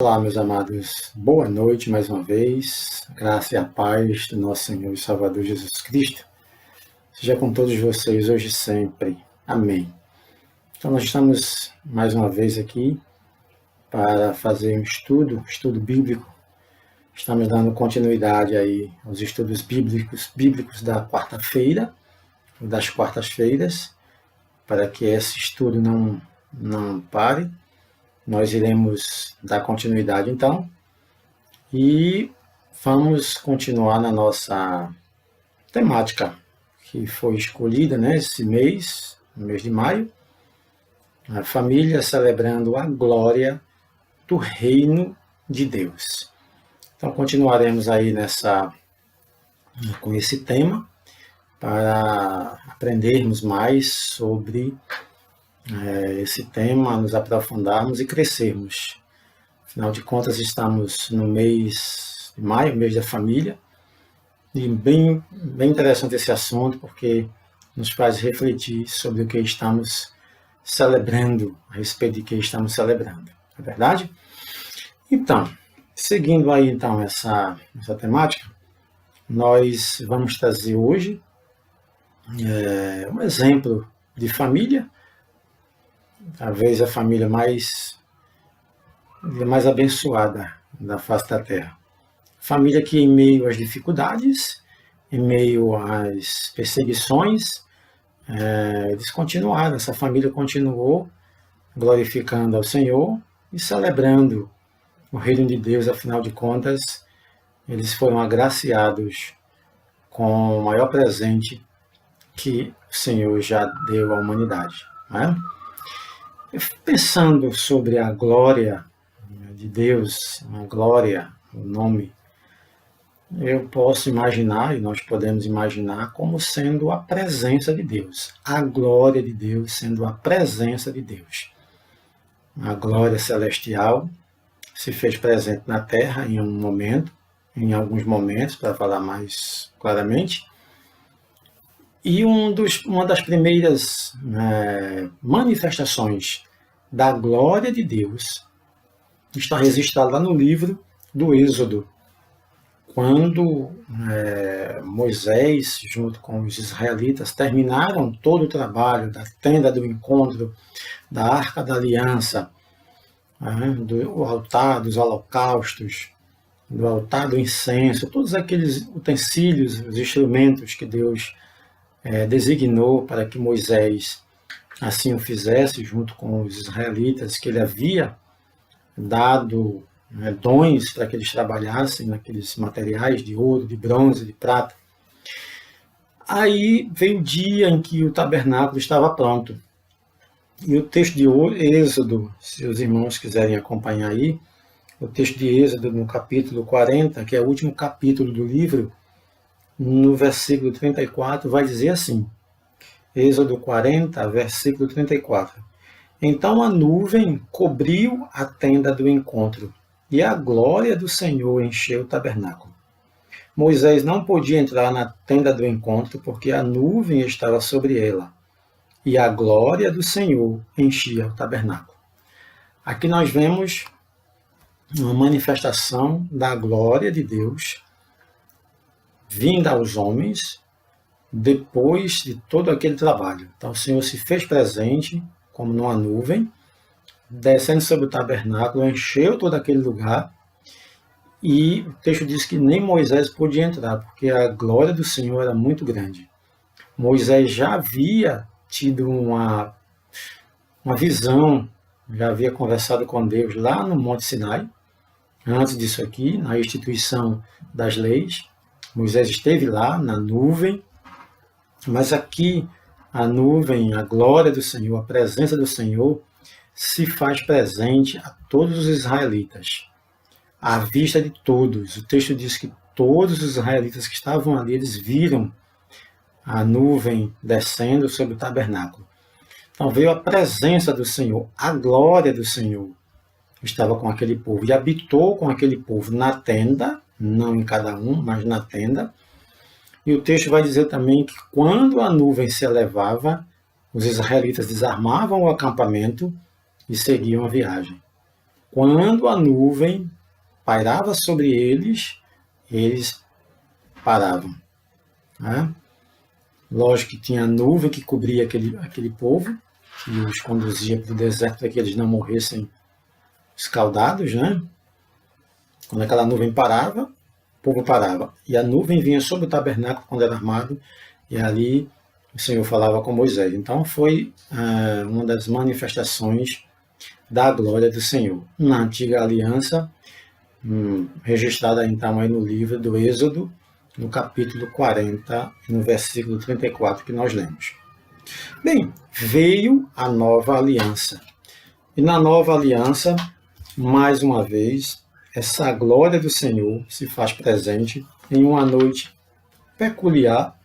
Olá, meus amados, boa noite mais uma vez, graça e a paz do nosso Senhor e Salvador Jesus Cristo seja com todos vocês hoje e sempre, amém. Então nós estamos mais uma vez aqui para fazer um estudo bíblico, estamos dando continuidade aí aos estudos bíblicos da quarta-feira, das quartas-feiras, para que esse estudo não pare. Nós iremos dar continuidade, então, e vamos continuar na nossa temática que foi escolhida, esse mês, no mês de maio, a família celebrando a glória do reino de Deus. Então, continuaremos aí com esse tema para aprendermos mais sobre esse tema, nos aprofundarmos e crescermos. Afinal de contas, estamos no mês de maio, mês da família, e bem interessante esse assunto, porque nos faz refletir sobre o que estamos celebrando, a respeito de que estamos celebrando, não é verdade? Então, seguindo aí então essa temática, nós vamos trazer hoje um exemplo de família, talvez a família mais abençoada da face da terra. Família que, em meio às dificuldades, em meio às perseguições, eles continuaram, essa família continuou glorificando ao Senhor e celebrando o reino de Deus. Afinal de contas, eles foram agraciados com o maior presente que o Senhor já deu à humanidade, não é? Pensando sobre a glória de Deus, a glória, o nome, eu posso imaginar, e nós podemos imaginar, como sendo a presença de Deus, a glória de Deus sendo a presença de Deus. A glória celestial se fez presente na terra em em alguns momentos, para falar mais claramente, e uma das primeiras manifestações da glória de Deus está registrada lá no livro do Êxodo, quando Moisés, junto com os israelitas, terminaram todo o trabalho da tenda do encontro, da arca da aliança, do altar dos holocaustos, do altar do incenso, todos aqueles utensílios, os instrumentos que Deus designou para que Moisés assim o fizesse, junto com os israelitas, que ele havia dado dons para que eles trabalhassem naqueles materiais de ouro, de bronze, de prata. Aí veio o dia em que o tabernáculo estava pronto. E o texto de Êxodo, se os irmãos quiserem acompanhar aí, o texto de Êxodo no capítulo 40, que é o último capítulo do livro, no versículo 34, vai dizer assim, Êxodo 40, versículo 34. Então a nuvem cobriu a tenda do encontro, e a glória do Senhor encheu o tabernáculo. Moisés não podia entrar na tenda do encontro, porque a nuvem estava sobre ela, e a glória do Senhor enchia o tabernáculo. Aqui nós vemos uma manifestação da glória de Deus vinda aos homens depois de todo aquele trabalho. Então o Senhor se fez presente como numa nuvem, descendo sobre o tabernáculo, encheu todo aquele lugar, e o texto diz que nem Moisés podia entrar, porque a glória do Senhor era muito grande. Moisés já havia tido uma visão, já havia conversado com Deus lá no Monte Sinai, antes disso aqui, na instituição das leis. Moisés esteve lá na nuvem, mas aqui a nuvem, a glória do Senhor, a presença do Senhor se faz presente a todos os israelitas, à vista de todos. O texto diz que todos os israelitas que estavam ali, eles viram a nuvem descendo sobre o tabernáculo. Então veio a presença do Senhor, a glória do Senhor estava com aquele povo e habitou com aquele povo na tenda, não em cada um, mas na tenda. E o texto vai dizer também que quando a nuvem se elevava, os israelitas desarmavam o acampamento e seguiam a viagem. quando a nuvem pairava sobre eles, eles paravam. Né? Lógico que tinha a nuvem que cobria aquele povo, que os conduzia para o deserto para que eles não morressem escaldados, né? Quando aquela nuvem parava, o povo parava. E a nuvem vinha sobre o tabernáculo quando era armado, e ali o Senhor falava com Moisés. Então foi uma das manifestações da glória do Senhor. Na antiga aliança, registrada então aí no livro do Êxodo, no capítulo 40, no versículo 34 que nós lemos. Bem, veio a nova aliança. E na nova aliança, mais uma vez, essa glória do Senhor se faz presente em uma noite peculiar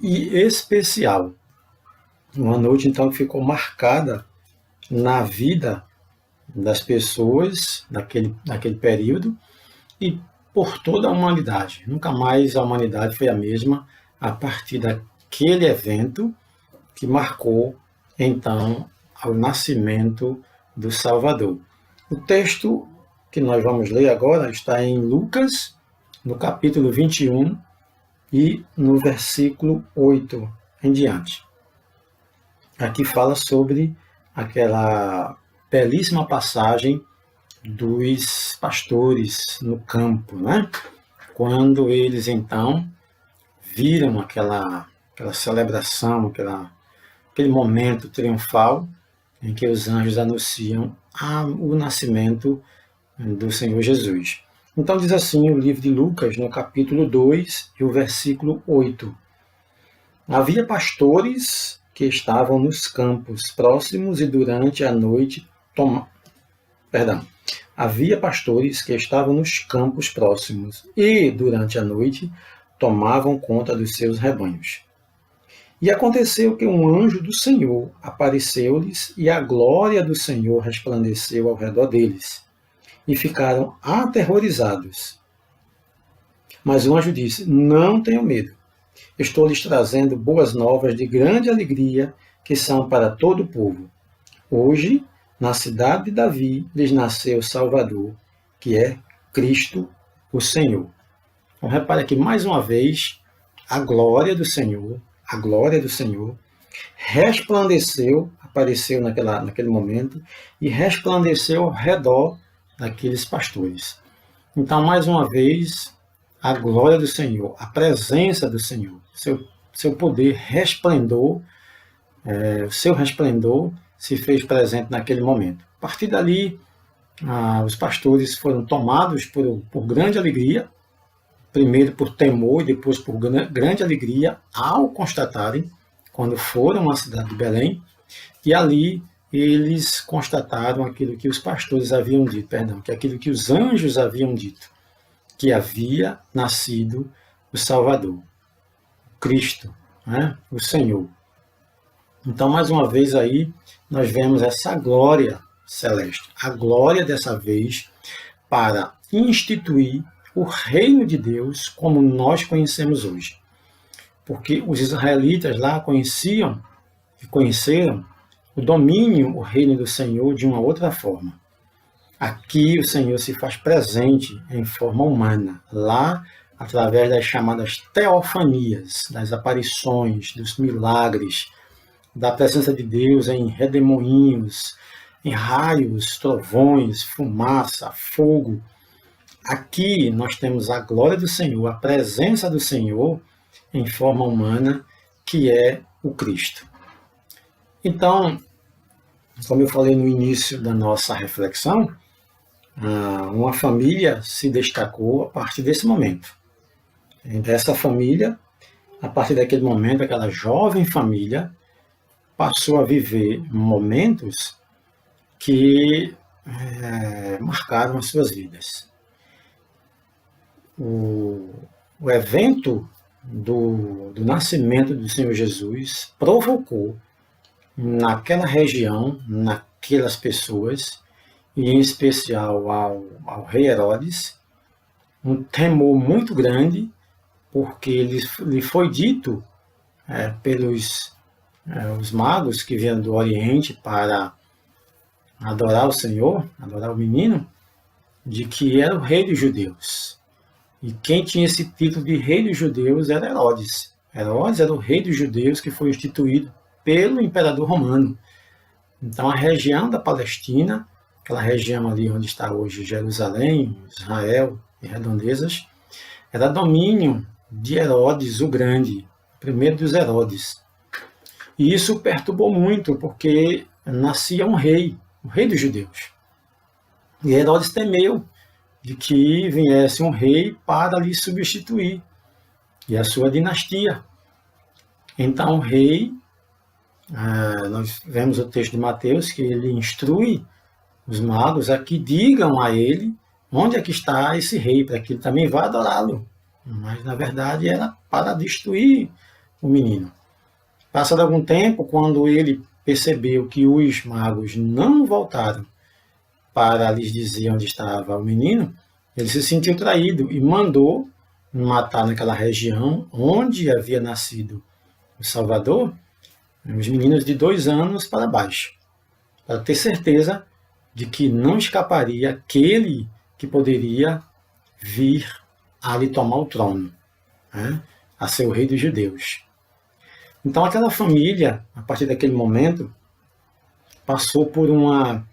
e especial. Uma noite, então, que ficou marcada na vida das pessoas naquele período e por toda a humanidade. Nunca mais a humanidade foi a mesma a partir daquele evento que marcou, então, o nascimento do Salvador. O texto que nós vamos ler agora está em Lucas, no capítulo 21 e no versículo 8 em diante. Aqui fala sobre aquela belíssima passagem dos pastores no campo, né? Quando eles então viram aquela celebração, aquele momento triunfal em que os anjos anunciam o nascimento do Senhor Jesus. Então diz assim o livro de Lucas, no capítulo 2 e o versículo 8. Havia pastores que estavam nos campos próximos e durante a noite Havia pastores que estavam nos campos próximos e durante a noite tomavam conta dos seus rebanhos. E aconteceu que um anjo do Senhor apareceu-lhes e a glória do Senhor resplandeceu ao redor deles. E ficaram aterrorizados. Mas o anjo disse: não tenham medo. Estou lhes trazendo boas novas de grande alegria, que são para todo o povo. Hoje, na cidade de Davi, lhes nasceu o Salvador, que é Cristo, o Senhor. Então, repare aqui mais uma vez a glória do Senhor resplandeceu, apareceu naquele momento e resplandeceu ao redor daqueles pastores. Então, mais uma vez, a glória do Senhor, a presença do Senhor, seu poder resplendor, o seu resplendor se fez presente naquele momento. A partir dali, os pastores foram tomados por grande alegria, primeiro por temor e depois por grande alegria ao constatarem, quando foram à cidade de Belém, e ali eles constataram aquilo que os pastores haviam dito, que aquilo que os anjos haviam dito, que havia nascido o Salvador, Cristo, né? O Senhor. Então, mais uma vez aí, nós vemos essa glória celeste, a glória dessa vez para instituir o reino de Deus como nós conhecemos hoje. Porque os israelitas lá conheceram o domínio, o reino do Senhor de uma outra forma. Aqui o Senhor se faz presente em forma humana, lá através das chamadas teofanias, das aparições, dos milagres, da presença de Deus em redemoinhos, em raios, trovões, fumaça, fogo. Aqui nós temos a glória do Senhor, a presença do Senhor em forma humana, que é o Cristo. Então, como eu falei no início da nossa reflexão, uma família se destacou a partir desse momento. Dessa família, a partir daquele momento, aquela jovem família passou a viver momentos que marcaram as suas vidas. O evento do nascimento do Senhor Jesus provocou naquela região, naquelas pessoas, e em especial ao rei Herodes, um temor muito grande, porque lhe foi dito pelos os magos que vieram do Oriente para adorar o Senhor, adorar o menino, de que era o rei dos judeus. E quem tinha esse título de rei dos judeus era Herodes. Herodes era o rei dos judeus que foi instituído pelo imperador romano. Então a região da Palestina, aquela região ali onde está hoje Jerusalém, Israel e redondezas, era domínio de Herodes o Grande, primeiro dos Herodes. E isso perturbou muito, porque nascia um rei, o rei dos judeus. E Herodes temeu de que viesse um rei para lhe substituir e a sua dinastia. Então o rei, nós vemos o texto de Mateus, que ele instrui os magos a que digam a ele onde é que está esse rei, para que ele também vá adorá-lo. Mas na verdade era para destruir o menino. Passado algum tempo, quando ele percebeu que os magos não voltaram para lhes dizer onde estava o menino, ele se sentiu traído e mandou matar naquela região onde havia nascido o Salvador, os meninos de 2 anos para baixo, para ter certeza de que não escaparia aquele que poderia vir a lhe tomar o trono, né, a ser o rei dos judeus. Então aquela família, a partir daquele momento, passou por uma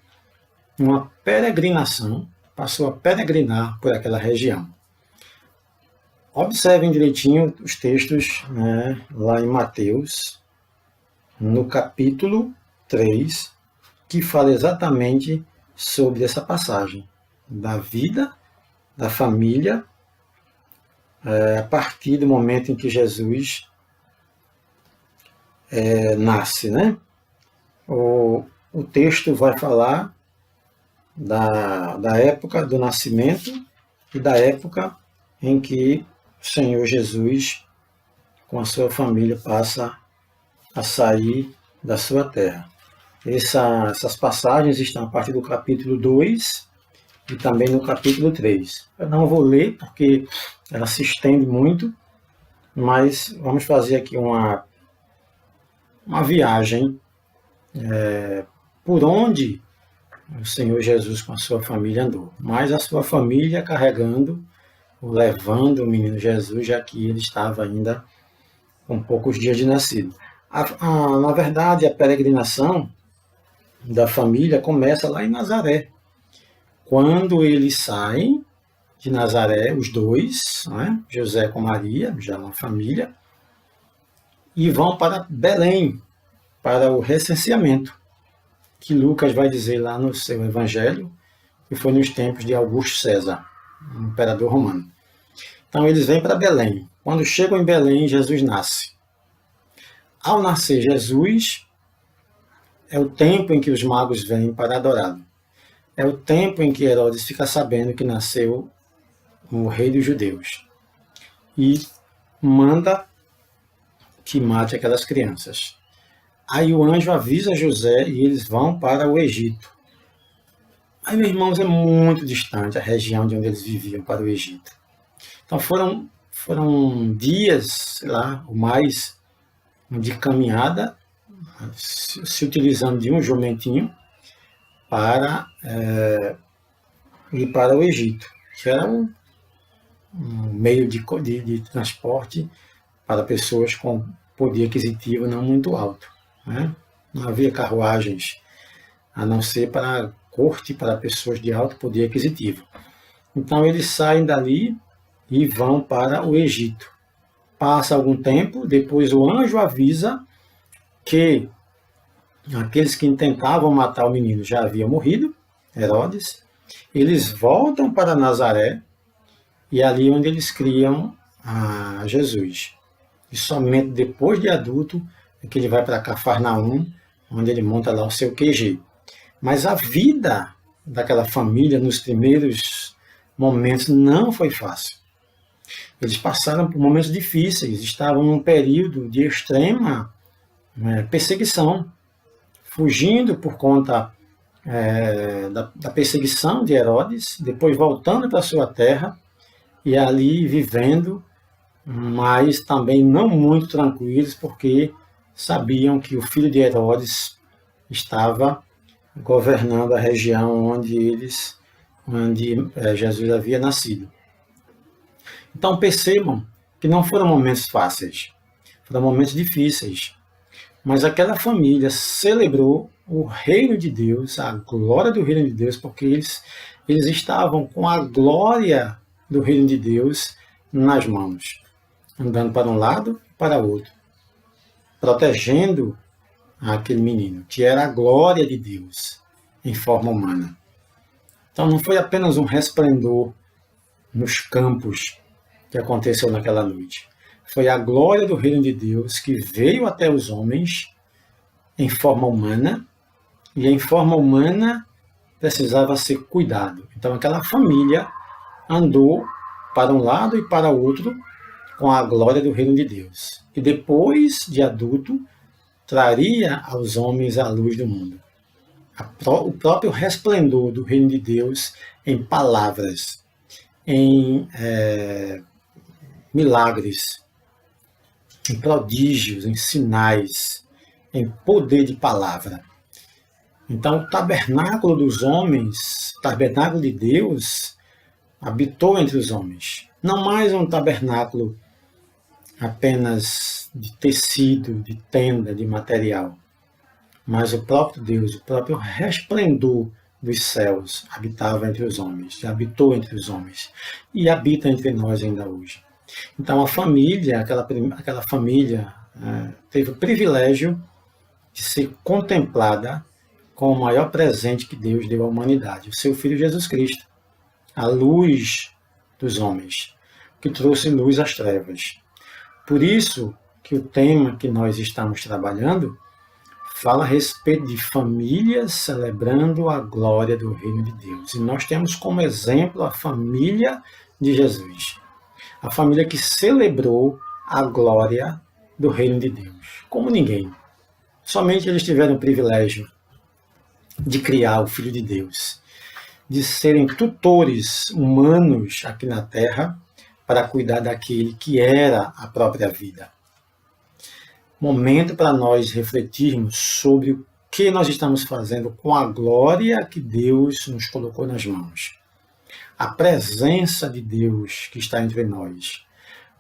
peregrinação, passou a peregrinar por aquela região. Observem direitinho os textos, né, lá em Mateus, no capítulo 3, que fala exatamente sobre essa passagem da vida da família a partir do momento em que Jesus nasce, né? O texto vai falar da época do nascimento e da época em que o Senhor Jesus, com a sua família, passa a sair da sua terra. Essas passagens estão a partir do capítulo 2 e também no capítulo 3. Eu não vou ler porque ela se estende muito, mas vamos fazer aqui uma viagem por onde o Senhor Jesus com a sua família andou, mas a sua família carregando, levando o menino Jesus, já que ele estava ainda com poucos dias de nascido. Na verdade, a peregrinação da família começa lá em Nazaré. Quando eles saem de Nazaré, os dois, né, José com Maria, já uma família, e vão para Belém, para o recenseamento, que Lucas vai dizer lá no seu evangelho, que foi nos tempos de Augusto César, o imperador romano. Então eles vêm para Belém. Quando chegam em Belém, Jesus nasce. Ao nascer Jesus, é o tempo em que os magos vêm para adorá-lo. É o tempo em que Herodes fica sabendo que nasceu o rei dos judeus. E manda que mate aquelas crianças. Aí o anjo avisa José e eles vão para o Egito. Aí, meus irmãos, é muito distante a região de onde eles viviam para o Egito. Então foram dias, sei lá, ou mais, de caminhada, se utilizando de um jumentinho para ir para o Egito, que era um meio de transporte para pessoas com poder aquisitivo não muito alto, né? Não havia carruagens, a não ser para corte para pessoas de alto poder aquisitivo. Então eles saem dali e vão para o Egito. Passa algum tempo, depois o anjo avisa que aqueles que intentavam matar o menino já haviam morrido, Herodes. Eles voltam para Nazaré e é ali onde eles criam a Jesus. E somente depois de adulto é que ele vai para Cafarnaum, onde ele monta lá o seu QG. Mas a vida daquela família nos primeiros momentos não foi fácil. Eles passaram por momentos difíceis, estavam num período de extrema perseguição, fugindo por conta da perseguição de Herodes, depois voltando para sua terra e ali vivendo, mas também não muito tranquilos, porque sabiam que o filho de Herodes estava governando a região onde Jesus havia nascido. Então percebam que não foram momentos fáceis, foram momentos difíceis, mas aquela família celebrou o reino de Deus, a glória do reino de Deus, porque eles estavam com a glória do reino de Deus nas mãos, andando para um lado e para o outro, protegendo aquele menino, que era a glória de Deus em forma humana. Então não foi apenas um resplendor nos campos que aconteceu naquela noite. Foi a glória do reino de Deus que veio até os homens em forma humana, e em forma humana precisava ser cuidado. Então aquela família andou para um lado e para o outro com a glória do reino de Deus. E depois de adulto, traria aos homens a luz do mundo. O próprio resplendor do reino de Deus em palavras, em milagres, em prodígios, em sinais, em poder de palavra. Então, o tabernáculo dos homens, o tabernáculo de Deus, habitou entre os homens. Não mais um tabernáculo apenas de tecido, de tenda, de material, mas o próprio Deus, o próprio resplendor dos céus habitava entre os homens, habitou entre os homens e habita entre nós ainda hoje. Então a família, aquela família teve o privilégio de ser contemplada com o maior presente que Deus deu à humanidade, o seu Filho Jesus Cristo, a luz dos homens, que trouxe luz às trevas. Por isso que o tema que nós estamos trabalhando fala a respeito de famílias celebrando a glória do reino de Deus. E nós temos como exemplo a família de Jesus, a família que celebrou a glória do reino de Deus, como ninguém. Somente eles tiveram o privilégio de criar o Filho de Deus, de serem tutores humanos aqui na Terra para cuidar daquele que era a própria vida. Momento para nós refletirmos sobre o que nós estamos fazendo com a glória que Deus nos colocou nas mãos. A presença de Deus que está entre nós,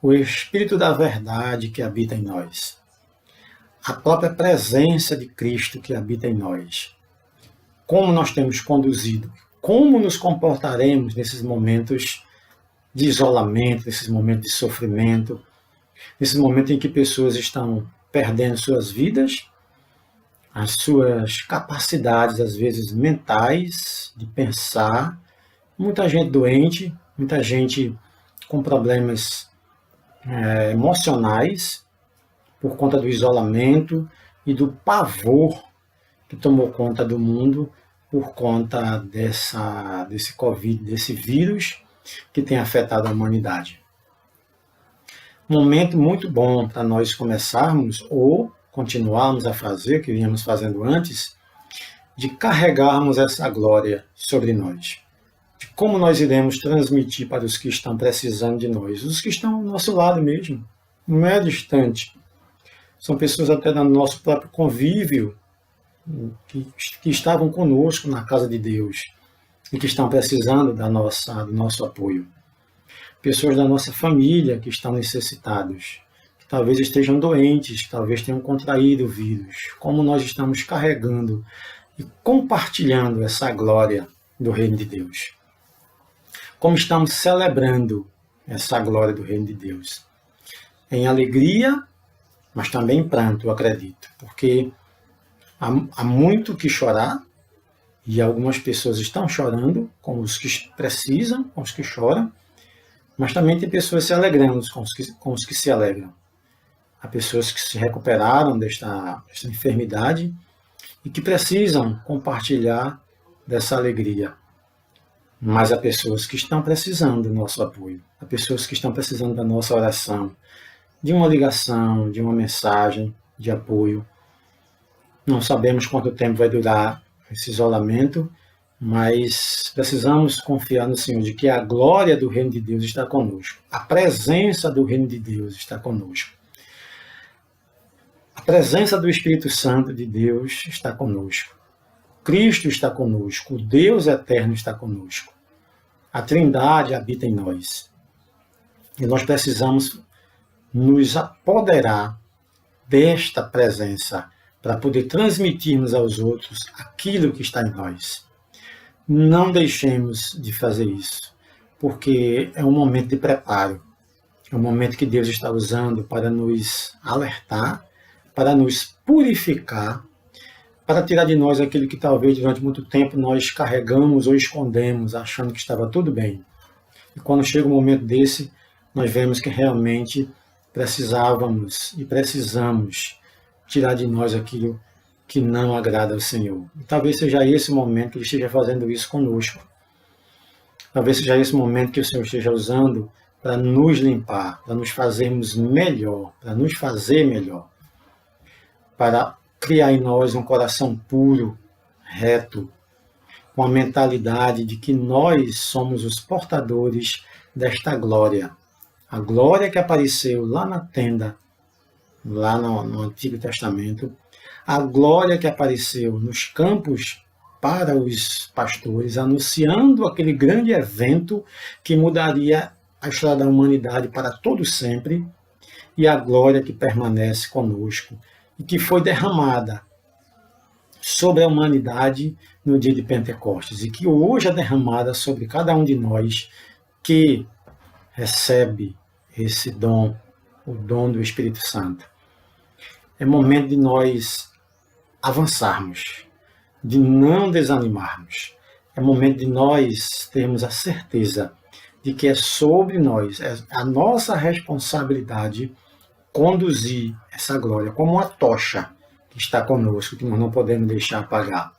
o Espírito da verdade que habita em nós, a própria presença de Cristo que habita em nós. Como nós temos conduzido, como nos comportaremos nesses momentos de isolamento, nesses momentos de sofrimento, nesse momento em que pessoas estão perdendo suas vidas, as suas capacidades, às vezes, mentais, de pensar, muita gente doente, muita gente com problemas emocionais, por conta do isolamento e do pavor que tomou conta do mundo por conta desse Covid, desse vírus que tem afetado a humanidade. Momento muito bom para nós começarmos ou continuarmos a fazer, o que vínhamos fazendo antes, de carregarmos essa glória sobre nós. De como nós iremos transmitir para os que estão precisando de nós, os que estão ao nosso lado mesmo, não é distante. São pessoas até no nosso próprio convívio, que estavam conosco na casa de Deus e que estão precisando do nosso apoio. Pessoas da nossa família que estão necessitados, que talvez estejam doentes, que talvez tenham contraído o vírus. Como nós estamos carregando e compartilhando essa glória do reino de Deus. Como estamos celebrando essa glória do reino de Deus. Em alegria, mas também em pranto, eu acredito. Porque há muito que chorar, e algumas pessoas estão chorando, com os que precisam, com os que choram, mas também tem pessoas se alegrando com os que se alegram. Há pessoas que se recuperaram desta enfermidade e que precisam compartilhar dessa alegria. Mas há pessoas que estão precisando do nosso apoio, há pessoas que estão precisando da nossa oração, de uma ligação, de uma mensagem de apoio. Não sabemos quanto tempo vai durar esse isolamento, mas precisamos confiar no Senhor, de que a glória do reino de Deus está conosco. A presença do reino de Deus está conosco. A presença do Espírito Santo de Deus está conosco. Cristo está conosco, o Deus eterno está conosco. A Trindade habita em nós. E nós precisamos nos apoderar desta presença para poder transmitirmos aos outros aquilo que está em nós. Não deixemos de fazer isso, porque é um momento de preparo. É um momento que Deus está usando para nos alertar, para nos purificar, para tirar de nós aquilo que talvez durante muito tempo nós carregamos ou escondemos, achando que estava tudo bem. E quando chega um momento desse, nós vemos que realmente precisávamos e precisamos tirar de nós aquilo que não agrada ao Senhor. E talvez seja esse o momento que Ele esteja fazendo isso conosco. Talvez seja esse o momento que o Senhor esteja usando para nos limpar, para nos fazermos melhor, para nos fazer melhor, para criar em nós um coração puro, reto, com a mentalidade de que nós somos os portadores desta glória. A glória que apareceu lá na tenda, lá no Antigo Testamento, a glória que apareceu nos campos para os pastores, anunciando aquele grande evento que mudaria a história da humanidade para todo sempre, e a glória que permanece conosco e que foi derramada sobre a humanidade no dia de Pentecostes e que hoje é derramada sobre cada um de nós que recebe esse dom, o dom do Espírito Santo. É momento de nós avançarmos, de não desanimarmos. É momento de nós termos a certeza de que é sobre nós, é a nossa responsabilidade conduzir essa glória como uma tocha que está conosco, que nós não podemos deixar apagar.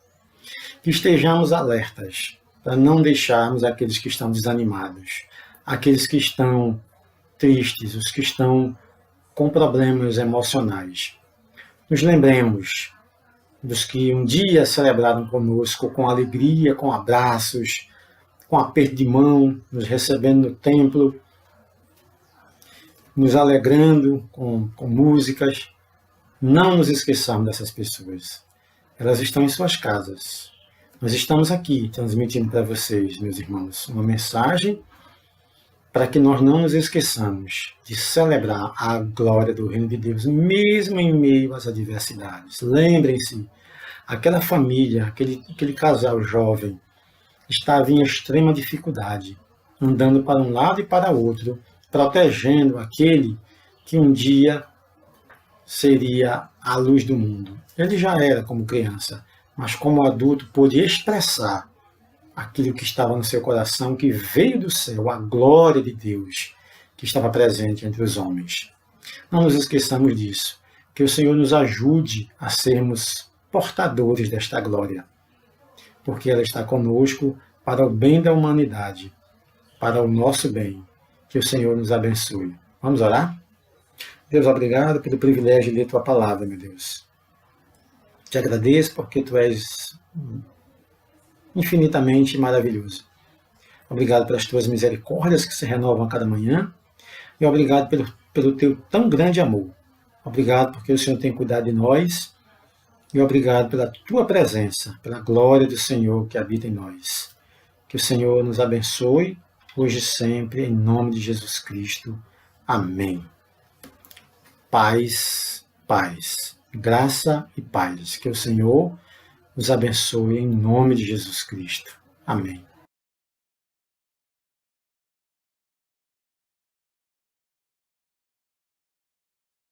Que estejamos alertas para não deixarmos aqueles que estão desanimados, aqueles que estão tristes, os que estão com problemas emocionais. Nos lembremos dos que um dia celebraram conosco com alegria, com abraços, com aperto de mão, nos recebendo no templo, nos alegrando com músicas. Não nos esqueçamos dessas pessoas. Elas estão em suas casas. Nós estamos aqui transmitindo para vocês, meus irmãos, uma mensagem para que nós não nos esqueçamos de celebrar a glória do Reino de Deus, mesmo em meio às adversidades. Lembrem-se, aquela família, aquele casal jovem, estava em extrema dificuldade, andando para um lado e para o outro, protegendo aquele que um dia seria a luz do mundo. Ele já era como criança, mas como adulto pôde expressar aquilo que estava no seu coração, que veio do céu, a glória de Deus, que estava presente entre os homens. Não nos esqueçamos disso, que o Senhor nos ajude a sermos portadores desta glória, porque ela está conosco para o bem da humanidade, para o nosso bem. Que o Senhor nos abençoe. Vamos orar? Deus, obrigado pelo privilégio de ler Tua palavra, meu Deus. Te agradeço porque Tu és infinitamente maravilhoso. Obrigado pelas Tuas misericórdias que se renovam a cada manhã e obrigado pelo Teu tão grande amor. Obrigado porque o Senhor tem cuidado de nós e obrigado pela Tua presença, pela glória do Senhor que habita em nós. Que o Senhor nos abençoe, hoje e sempre, em nome de Jesus Cristo. Amém. Paz, paz, graça e paz. Que o Senhor nos abençoe em nome de Jesus Cristo. Amém.